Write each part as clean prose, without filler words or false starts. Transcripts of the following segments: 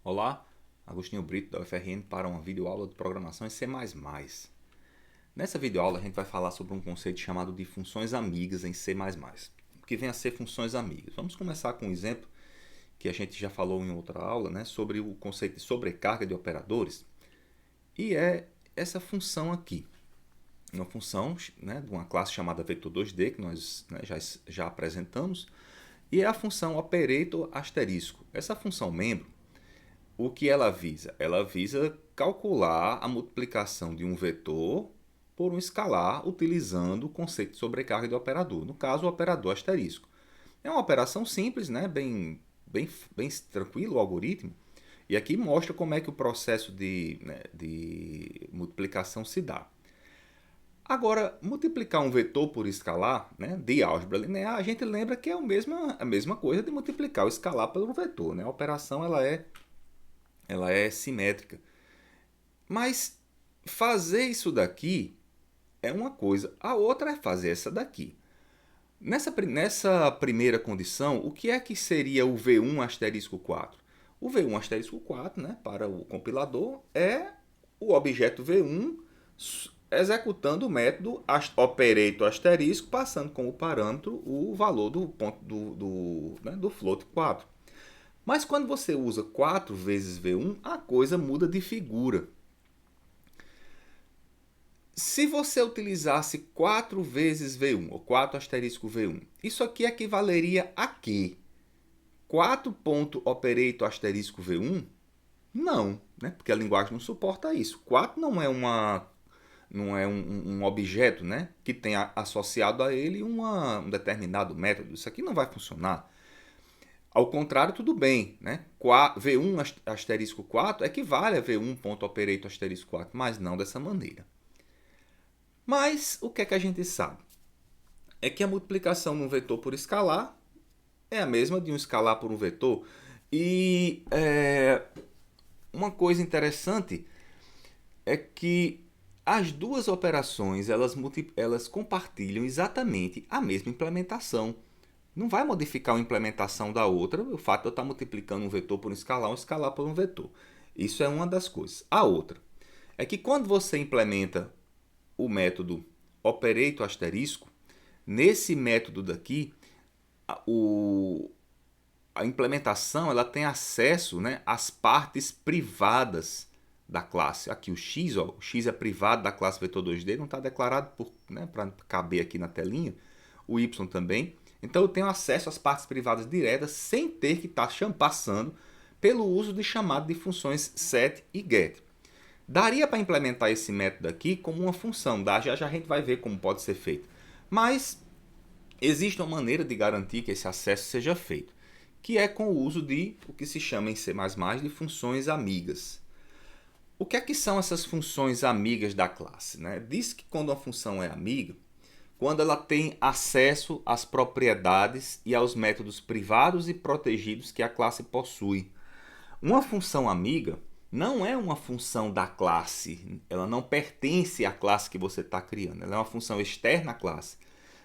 Olá, Agostinho Brito da UFRN para uma videoaula de programação em C++. Nessa videoaula a gente vai falar sobre um conceito chamado de funções amigas em C++. O que vem a ser funções amigas? Vamos começar com um exemplo que a gente já falou em outra aula, né, sobre o conceito de sobrecarga de operadores. E é essa função aqui. Uma função, né, de uma classe chamada vetor2D, que nós, né, já apresentamos. E é a função operator asterisco. Essa função membro, o que ela visa? Ela visa calcular a multiplicação de um vetor por um escalar utilizando o conceito de sobrecarga de operador. No caso, o operador asterisco. É uma operação simples, né? bem tranquilo o algoritmo. E aqui mostra como é que o processo de multiplicação se dá. Agora, multiplicar um vetor por escalar, né, de álgebra linear, a gente lembra que é a mesma coisa de multiplicar o escalar pelo vetor. Né? A operação ela é simétrica. Mas fazer isso daqui é uma coisa, a outra é fazer essa daqui. Nessa primeira condição, o que é que seria o V1 asterisco 4? O V1 asterisco 4, né, para o compilador, é o objeto V1 executando o método operator asterisco, passando como parâmetro o valor do ponto do float 4. Mas quando você usa 4 vezes V1, a coisa muda de figura. Se você utilizasse 4 vezes V1, ou 4 asterisco V1, isso aqui equivaleria a quê? 4 ponto operator asterisco V1? Não, né? Porque a linguagem não suporta isso. 4 não é um objeto, né? Que tenha associado a ele um determinado método. Isso aqui não vai funcionar. Ao contrário, tudo bem, né? V1 asterisco 4 equivale a V1 ponto operator asterisco 4, mas não dessa maneira. Mas o que é que a gente sabe? É que a multiplicação num vetor por escalar é a mesma de um escalar por um vetor. E uma coisa interessante é que as duas operações elas compartilham exatamente a mesma implementação. Não vai modificar a implementação da outra o fato de eu estar multiplicando um vetor por um escalar por um vetor. Isso é uma das coisas. A outra é que quando você implementa o método operator asterisco, nesse método daqui, a implementação ela tem acesso, né, às partes privadas da classe. Aqui o x, o x é privado da classe vetor2D, não está declarado para caber aqui na telinha. O y também. Então eu tenho acesso às partes privadas diretas sem ter que estar passando pelo uso de chamado de funções set e get. Daria para implementar esse método aqui como uma função, já a gente vai ver como pode ser feito. Mas existe uma maneira de garantir que esse acesso seja feito, que é com o uso de o que se chama em C++ de funções amigas. O que é que são essas funções amigas da classe? Né? Diz que quando uma função é amiga, quando ela tem acesso às propriedades e aos métodos privados e protegidos que a classe possui. Uma função amiga não é uma função da classe, ela não pertence à classe que você está criando, ela é uma função externa à classe.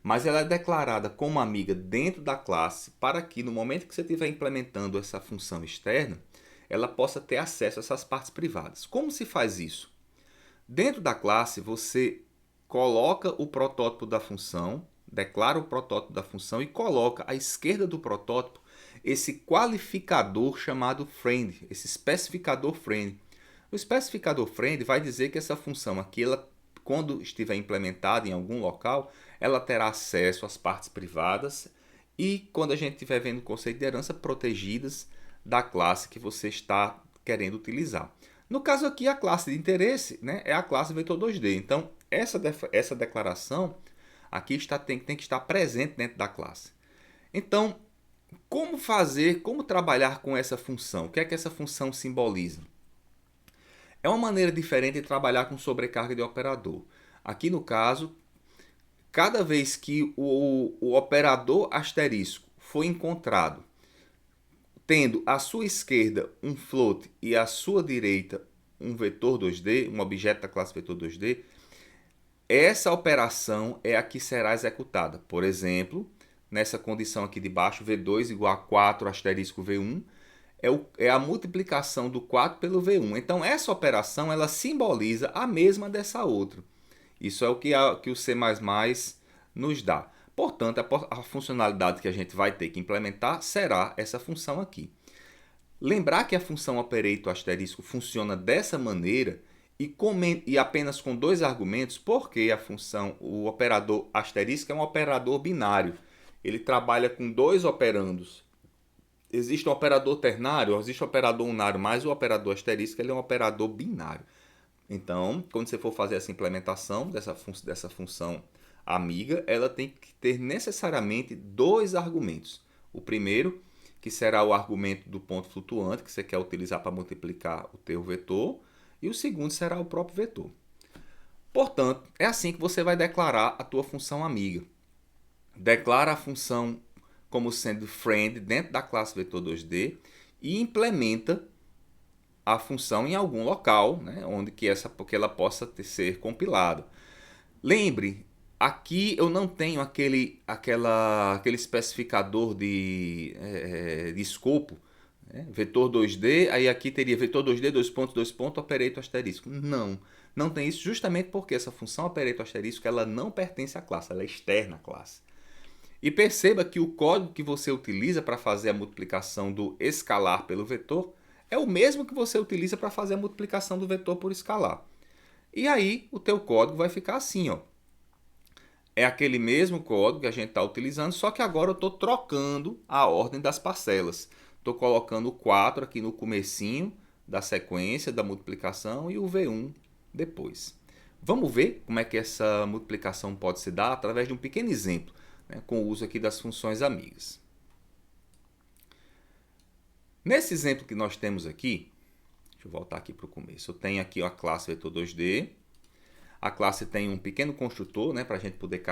Mas ela é declarada como amiga dentro da classe para que no momento que você estiver implementando essa função externa, ela possa ter acesso a essas partes privadas. Como se faz isso? Dentro da classe, você coloca o protótipo da função, declara o protótipo da função e coloca à esquerda do protótipo esse qualificador chamado friend, esse especificador friend. O especificador friend vai dizer que essa função aqui, quando estiver implementada em algum local, ela terá acesso às partes privadas e, quando a gente estiver vendo o conceito de herança, protegidas da classe que você está querendo utilizar. No caso aqui, a classe de interesse, né, é a classe vetor2D. Então, essa declaração aqui tem que estar presente dentro da classe. Então, como trabalhar com essa função? O que é que essa função simboliza? É uma maneira diferente de trabalhar com sobrecarga de operador. Aqui no caso, cada vez que o operador asterisco foi encontrado tendo à sua esquerda um float e à sua direita um vetor 2D, um objeto da classe vetor 2D, essa operação é a que será executada. Por exemplo, nessa condição aqui de baixo, V2 igual a 4 asterisco V1, é a multiplicação do 4 pelo V1. Então, essa operação ela simboliza a mesma dessa outra. Isso é o que o C++ nos dá. Portanto, a funcionalidade que a gente vai ter que implementar será essa função aqui. Lembrar que a função operator asterisco funciona dessa maneira e apenas com dois argumentos, porque o operador asterisco é um operador binário. Ele trabalha com dois operandos. Existe um operador ternário, existe um operador unário, mas o operador asterisco ele é um operador binário. Então, quando você for fazer essa implementação dessa função amiga, ela tem que ter necessariamente dois argumentos. O primeiro, que será o argumento do ponto flutuante, que você quer utilizar para multiplicar o teu vetor, e o segundo será o próprio vetor. Portanto, é assim que você vai declarar a tua função amiga. Declara a função como sendo friend dentro da classe vetor 2D e implementa a função em algum local, né, onde que ela possa ser compilada. Lembre, aqui eu não tenho aquele especificador de escopo, né, vetor 2D, aí aqui teria vetor 2D, dois pontos, operator asterisco. Não tem isso justamente porque essa função operator asterisco ela não pertence à classe, ela é externa à classe. E perceba que o código que você utiliza para fazer a multiplicação do escalar pelo vetor é o mesmo que você utiliza para fazer a multiplicação do vetor por escalar. E aí o teu código vai ficar assim, ó. É aquele mesmo código que a gente está utilizando, só que agora eu estou trocando a ordem das parcelas. Estou colocando o 4 aqui no comecinho da sequência da multiplicação e o V1 depois. Vamos ver como é que essa multiplicação pode se dar através de um pequeno exemplo, né, com o uso aqui das funções amigas. Nesse exemplo que nós temos aqui, deixa eu voltar aqui para o começo. Eu tenho aqui a classe vetor 2D. A classe tem um pequeno construtor, né, para a gente poder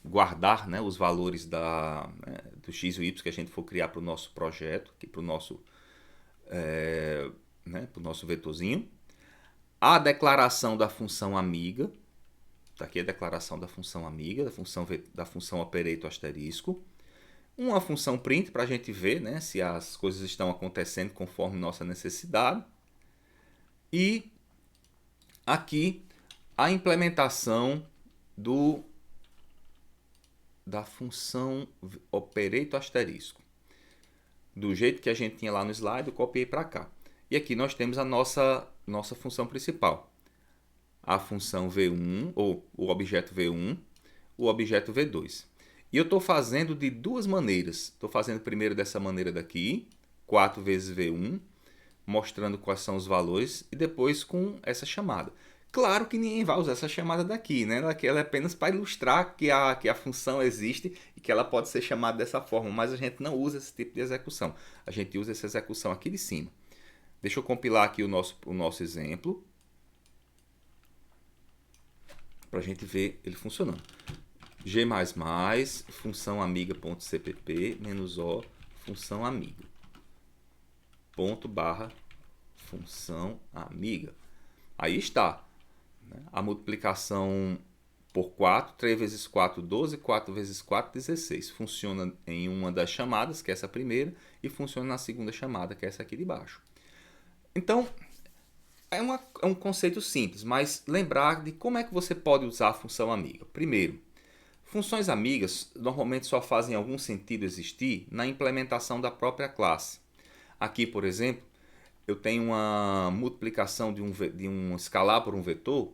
guardar, né, os valores do x e y que a gente for criar para o nosso projeto, para o nosso vetorzinho. A declaração da função amiga. Está aqui a declaração da função amiga, da função operator asterisco. Uma função print para a gente ver, né, se as coisas estão acontecendo conforme nossa necessidade. E aqui a implementação da função operator asterisco. Do jeito que a gente tinha lá no slide, eu copiei para cá. E aqui nós temos a nossa função principal. A função V1, ou o objeto V1, o objeto V2. E eu estou fazendo de duas maneiras. Estou fazendo primeiro dessa maneira daqui, 4 vezes V1, mostrando quais são os valores, e depois com essa chamada. Claro que ninguém vai usar essa chamada daqui, né? Ela é apenas para ilustrar que a função existe e que ela pode ser chamada dessa forma, mas a gente não usa esse tipo de execução. A gente usa essa execução aqui de cima. Deixa eu compilar aqui o nosso exemplo, para a gente ver ele funcionando. G++, função amiga.cpp, -o, função amiga. Ponto barra função amiga. Aí está. A multiplicação por 4, 3 vezes 4, 12, 4 vezes 4, 16. Funciona em uma das chamadas, que é essa primeira, e funciona na segunda chamada, que é essa aqui de baixo. Então, é um conceito simples, mas lembrar de como é que você pode usar a função amiga. Primeiro, funções amigas normalmente só fazem algum sentido existir na implementação da própria classe. Aqui, por exemplo, eu tenho uma multiplicação de um escalar por um vetor,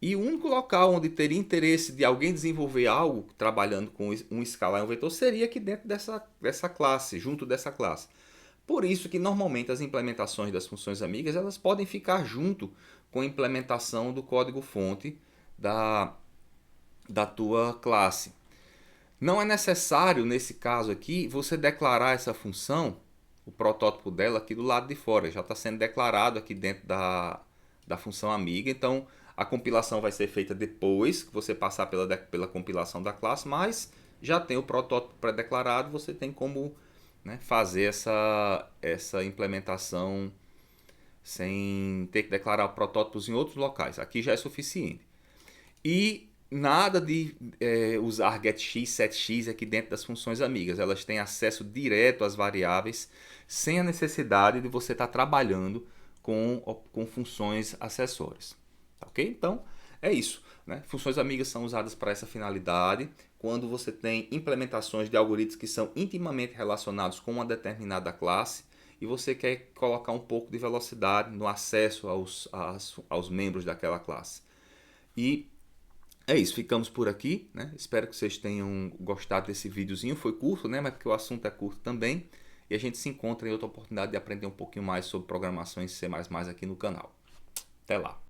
e o único local onde teria interesse de alguém desenvolver algo trabalhando com um escalar e um vetor seria aqui dentro dessa classe, junto dessa classe. Por isso que normalmente as implementações das funções amigas elas podem ficar junto com a implementação do código-fonte da tua classe. Não é necessário, nesse caso aqui, você declarar essa função, o protótipo dela, aqui do lado de fora. Já está sendo declarado aqui dentro da função amiga. Então, a compilação vai ser feita depois que você passar pela compilação da classe, mas já tem o protótipo pré-declarado, você tem como, né, fazer essa implementação sem ter que declarar protótipos em outros locais. Aqui já é suficiente. E nada de usar getX, setX aqui dentro das funções amigas. Elas têm acesso direto às variáveis sem a necessidade de você estar trabalhando com funções acessórias. Tá, ok? Então, é isso. Né? Funções amigas são usadas para essa finalidade quando você tem implementações de algoritmos que são intimamente relacionados com uma determinada classe e você quer colocar um pouco de velocidade no acesso aos membros daquela classe. E é isso, ficamos por aqui, né? Espero que vocês tenham gostado desse videozinho. Foi curto, né? Mas porque o assunto é curto também. E a gente se encontra em outra oportunidade de aprender um pouquinho mais sobre programação em C++ aqui no canal. Até lá!